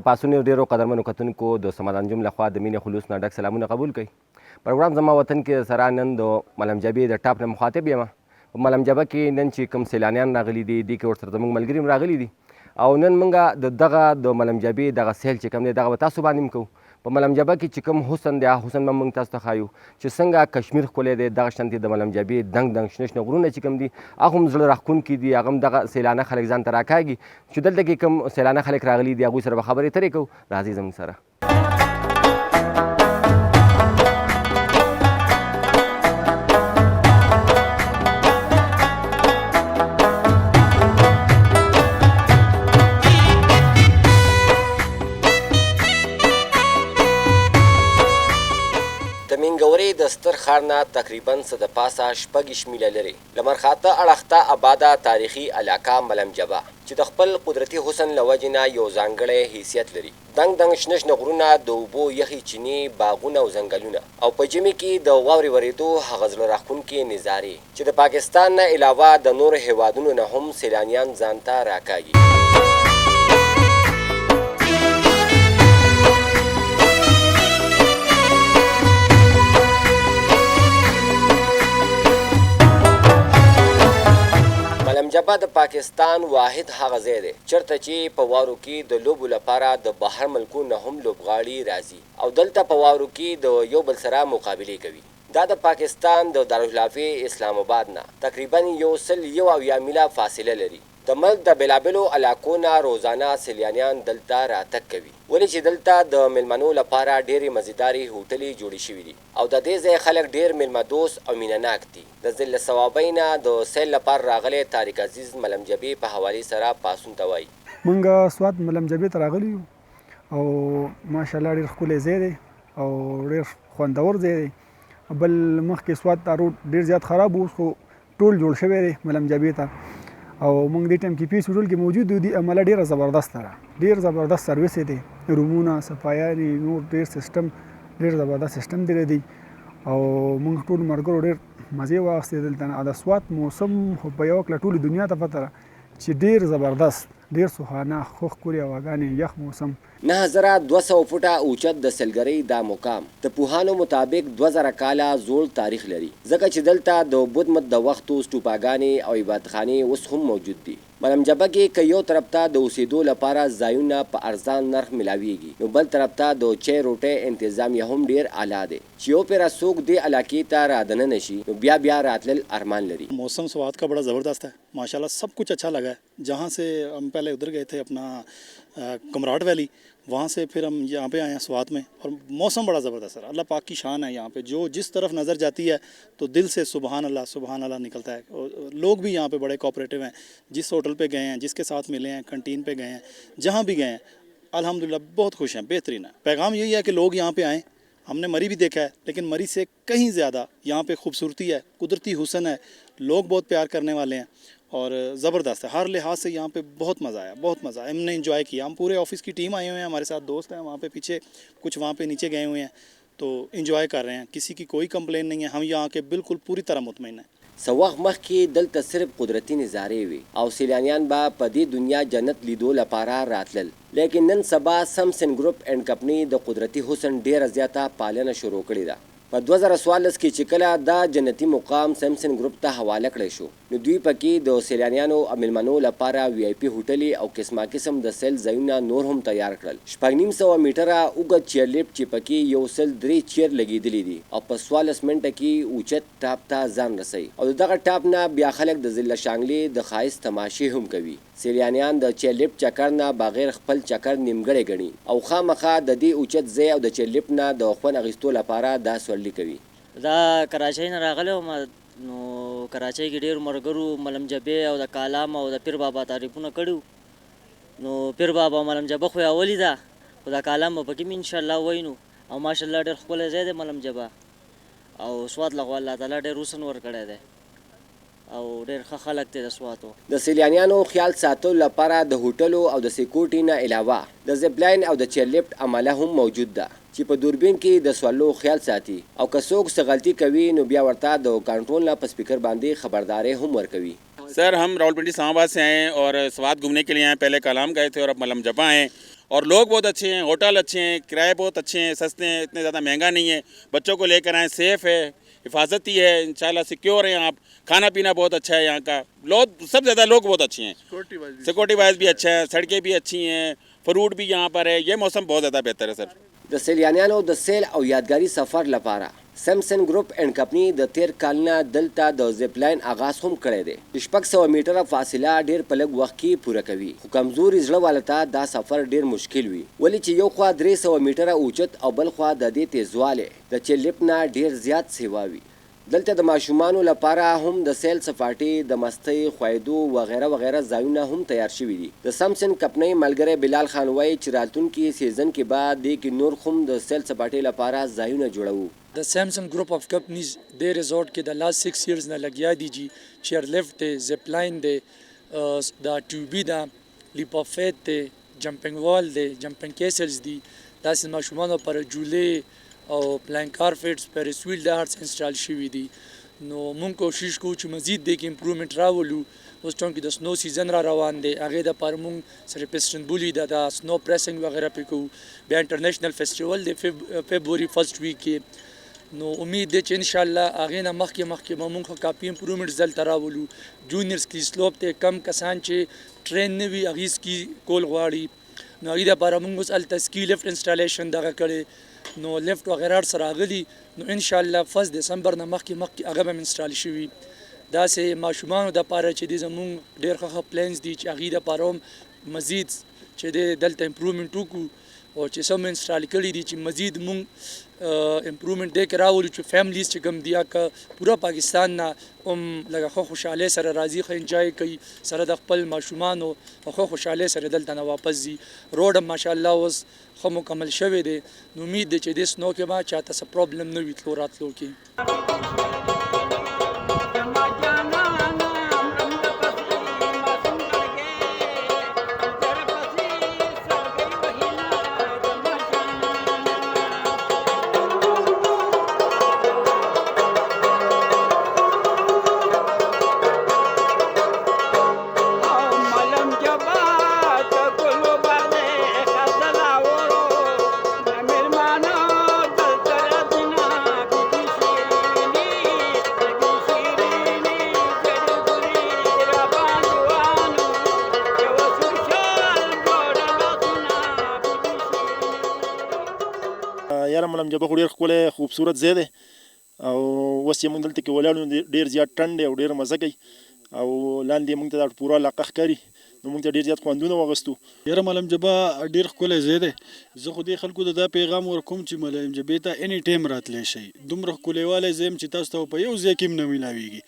د پاسونو ډېرو قدرمنو کتونکو د سماد انجم لخوا د مینې خلوص نه ډک سلامونه قبول کړئ. پروګرام زما وطن کې سره نن د ملم جبې د ټاپ نه مخاطب یم. په ملم جبه کې نن چې کوم سیلانیان راغلي دي دې کې ورسره زموږ ملګري هم راغلي دي او نن موږ د ملم جبې دغه سیل چې کوم دی دغه به تاسو باندې هم کوو. په ملم جبه کې چې کوم حسن دی حسن به موږ تاسو ته ښایو چې څنګه کشمیر ښکلی دی. دغه شانتې د ملم جبې دنګ دنګ شنه شنه غرونه چې کوم دي هغه هم زړه راښکونکي دي. هغه هم دغه سیلانه خلک ځان ته راکاږي چې دلته کې کوم سیلانه خلک راغلي دي هغوی سره به خبرې اترې کوو. راځئ زموږ سره. د مینګورې د ستر ښار نه تقریبا څه د پاسه 6 میله لرې له مرخاته اړخته اباده تاریخي علاقه ملم جبه چې د خپل قدرتي حسن له وجې نه یو ځانګړی حیثیت لري. دنګ دنګ شنه شنه غرونه، د اوبو یخې چینې، باغونه او ځنګلونه او په ژمي کې د واورې ورېدو هغه زړه راښکونکې نظارې چې د پاکستان نه علاوه د نورو هیوادونو نه هم سیلانیان ځان ته راکاږي. ملم جبه د پاکستان واحد هغه ځای دی چېرته چې په واورو کې د لوبو لپاره د بهر ملکو نه هم لوبغاړي راځي او دلته په واورو کې د یو بل سره مقابلې کوي. دا د پاکستان د دارالخلافې اسلام آباد نه تقریبا 101 میله فاصله لري. د ملک د بېلابېلو علاقو نه روزانه سیلانیان دلته راتګ کوي ولې چې دلته د میلمنو لپاره ډېرې مزیدارې هوټلې جوړې شوي دي او د دې ځای خلک ډېر میلمه دوست او مینهناک دي. د ذل ثوابۍ نه د سیل لپاره راغلی طارق عزیز ملم جبې په حوالې سره پاسون ته وایي. موږ سوات ملم جبې ته راغلي یو او ماشاءالله ډېر ښکلی ځای دی او ډېر خوندور ځای دی. بل مخکې سوات ته روډ ډېر زیات خراب و، اوس خو ټول جوړ شوی دی ملم جبې ته او موږ دې ټایم کې پیس هوټل کې موجود دي. عمله ډېره زبردسته ده، ډېر زبردست سروس دی، رومونه، صفایانې، نور ډېر سیسټم، ډېر زبردست سیسټم دی او موږ ټول ملګرو ډېر مزې واخیستې دلته. او د سوات موسم خو په یوه کله ټولې دنیا ته پته ده چې ډېر زبردست، ډېر سوحانه، ښه ښکلې هواګانې، یخ موسم. 9200 فوټه اوچت د سیلګرۍ دا مقام د پوهانو مطابق 2000 کاله زوړ تاریخ لري ځکه چې دلته د بت مت د وختو سټوپاګانې او عبادتخانې اوس هم موجود دي. ملم جبه کې که یو طرف ته د اوسېدو لپاره ځایونه په ارزان نرخ ملاویږي نو بل طرف ته د چای روټۍ انتظام یې هم ډېر اعلی دی چې یو پیره څوک دې علاقې ته رادننه شي نو بیا راتلل ارمان لري. मौसम स्वाद का बड़ा ज़बरदस्त है माशाल्लाह, सब कुछ अच्छा लगा है. जहाँ से हम पहले उधर गए थे अपना कमराट वैली, वहाँ से फिर हम यहाँ पे आए हैं स्वात में और मौसम बड़ा ज़बरदस्त है. अल्लाह पाक की शान है यहाँ पे, जो जिस तरफ नज़र जाती है तो दिल से सुबहान अल्लाह निकलता है. और लोग भी यहाँ पे बड़े कोऑपरेटिव हैं. जिस होटल पे गए हैं, जिसके साथ मिले हैं, कैंटीन पे गए हैं, जहाँ भी गए हैं अल्हम्दुलिल्लाह बहुत खुश हैं, बेहतरीन है. पैगाम यही है कि लोग यहाँ पे आएँ. हमने मरी भी देखा है लेकिन मरी से कहीं ज़्यादा यहाँ पे खूबसूरती है, कुदरती हुस्न है, लोग बहुत प्यार करने वाले हैं और ज़बरदस्त है. हर लिहाज से यहाँ पे बहुत मज़ा आया, बहुत मज़ा आया. हमने इंजॉय किया. हम पूरे ऑफिस की टीम आए हुए हैं, हमारे साथ दोस्त हैं वहाँ पे पीछे, कुछ वहाँ पे नीचे गए हुए हैं तो इंजॉय कर रहे हैं. किसी की कोई कंप्लेन नहीं है. हम यहाँ के बिल्कुल पूरी तरह मुतमईन हैं. څه وخت مخکې دلته صرف قدرتي نظارې وي او سیلانیان به په دې دنیا جنت لیدو لپاره راتلل لیکن نن سبا سمسن ګروپ اینډ کمپنی د قدرتي حسن ډېره زیاته پالنه شروع کړې ده. په 2014 کې چې کله دا جنتي مقام سمسن ګروپ ته حواله کړی شو نو دوی پکې د سیلانیانو او میلمنو لپاره وی آی پی هوټلې او قسمه قسم د سیل ځایونه نور هم تیار کړل. 950 میټره اوږد چیرلیفټ چې پکې 103 چیر لګېدلي دي او په 14 منټه کې اوچت ټاپ ته ځان رسوي او دغه ټاپ نه بیا خلک د ضلع شانګلې د ښایست تماشې هم کوي. سیلانیان د چیرلیفټ چکر نه بغیر خپل چکر نیمګړی ګڼي او خامخا د دې اوچت ځای او د چیرلیفټ نه د خوند اخیستو لپاره دا سورلي کوي. دا کراچۍ نه راغلی وم نو کراچۍ کې ډېرو ملګرو ملم جبې او د کالام او د پیر بابا تعریفونه کړي نو پیر بابا او ملم جبه خو یې اولي ده خو د کالام به پکې مې انشاءالله ووینو او ماشاءالله ډېر ښکلی ځای دی ملم جبه او سوات له خوا الله تعالی ډېر حسن ورکړی دی او ډېر ښه خلک دی د سواتو. د سیلانیانو خیال ساتلو لپاره د هوټلو او د سیکورټي نه علاوه د زپلاین او د چیرلیفټ عمله هم موجود ده چې په دوربین کې د سوالو خیال ساتي او که څوک څه غلطي کوي نو بیا ورته د کنټرول نه په سپیکر باندې خبرداری هم ورکوي. सर हम रावलपिंडी इस्लामाबाद से आए और स्वात घूमने के लिए आए. पहले कलाम गए थे और अब मलम जबा आए और लोग बहुत अच्छे हैं, होटल अच्छे हैं, किराए बहुत अच्छे हैं, सस्ते हैं, इतने ज़्यादा महंगा नहीं है। बच्चों को लेकर आएँ, सेफ़ है, हिफाजती है, इंशाल्लाह सिक्योर हैं आप। खाना पीना बहुत अच्छा है यहाँ का, लोग सब ज़्यादा लोग बहुत अच्छे हैं, सिक्योरिटी वाइज भी अच्छा है, सड़कें भी अच्छी हैं, फ्रूट भी यहाँ पर है। ये मौसम बहुत ज़्यादा बेहतर है सर। د سیلانیانو د سیل او یادګاري سفر لپاره سمسن ګروپ اینډ کمپنی د تیر کال نه دلته د زیپ لاین آغاز هم کړی دی. د 600 میټره فاصله ډیر په لږ وخت کې پوره کوي، خو کمزوري زړه والو ته دا سفر ډیر مشکل وي، ولې چې یو خوا 300 میټره اوچت او بل خوا د دې تیزواله د چلیپ نه ډیر زیات سیوا وي. دلته د ماشومانو لپاره هم د سیل سفاټي د مستۍ خوایدو وغیره وغیره ځایونه هم تیار شوي دي. د سمسن کمپنۍ ملګری بلال خان وایي چې راتلونکي سیزن کې به دې کې نور هم د سیل سفاټي لپاره ځایونه جوړوو. The Samsung group of companies they resort ke the last 6 years na lagya di ji chairlift de zipline de da tube da leap of faith de jumping wall de jumping castles di da sin mashumano par jule او پلان کارپټس پر سویل د هارټس انسټال شوي دي. نو مونږ کوشش کوو چې مزید د کې امپروومنټ راولو. اوس چونکې د سنو سیزن را روان دی، هغې دپاره مونږ سره پیسټن بولي د سنو پریسنګ وغیره پې کوو. بیا انټرنیشنل فیسټیول دی فیبروري فرسټ ویک کې. نو امید دی چې انشاءالله هغې نه مخکې به مونږ کافي امپروومنټس دلته راولو. جونیئر سکي سلوپ ته کم کسان چې ټرین نه وي هغې سکي کول غواړي، نو هغې دپاره مونږ اوس هلته سکي لفټ انسټالیشن دغه کړی، نو لفټ وغیره سره راغلي. نو ان شاء الله 1 دسمبر نه مخکې هغه به انسټال شوي. داسې ماشومانو دپاره چې د زمونږ ډېر ښه پلانز دي چې هغې دپاره هم مزید چې د دلته امپروومنټ وکړو، او چې څه مو انسټال کړي دي چې مزید مونږ امپروومنټ دې کې راولو چې فیملیز چې کوم دي که پوره پاکستان نه هم لږه ښه خوشحالۍ سره راځي، ښه انجوای کوي سره د خپل ماشومانو په ښه خوشحالۍ سره دلته نه واپس ځي. روډ هم ماشاءالله اوس ښه مکمل شوی دی، نو امید دی چې دې سنو کې به چاته څه پرابلم نه وي تلو راتلو کې. یاره ملم جبه خو ډېر ښکلی خوبصورت ځای دی، او اوس چې موږ دلته کې ولاړ یو ډېر زیات ټنډ دی او ډېر مزه کوي، او لاندې موږ ته دا پوره علاقه ښکاري، نو موږ ته ډېر زیات خوندونه واغستو. یاره ملم جبه ډېر ښکلی ځای دی. زه خو دې خلکو ته دا پیغام ورکوم چې ملم جبې ته اني ټایم راتلی شئ. دومره ښکلی والی ځای چې تاسو ته په یو ځای کې هم نه میلاویږي.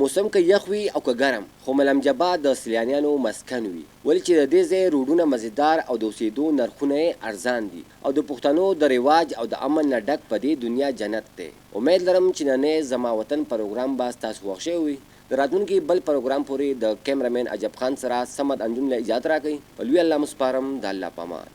موسم که یخ وي او که ګرم، خو ملم جبه د سیلانیانو مسکن وي، ولې چې د دې ځای روډونه مزیدار او د اوسېدو نرخونه یې ارزان دي، او د پښتنو د رواج او د امن نه ډک په دې دنیا جنت دی. امید لرم چې نننی زما وطن پروګرام به ستاسو خوښ شوی وي. د راتلونکي بل پروګرام پورې د کیمرامین عجب خان سره سمد انجم له اجازت راکوي. په لوی الله مو سپارم، د الله په امان.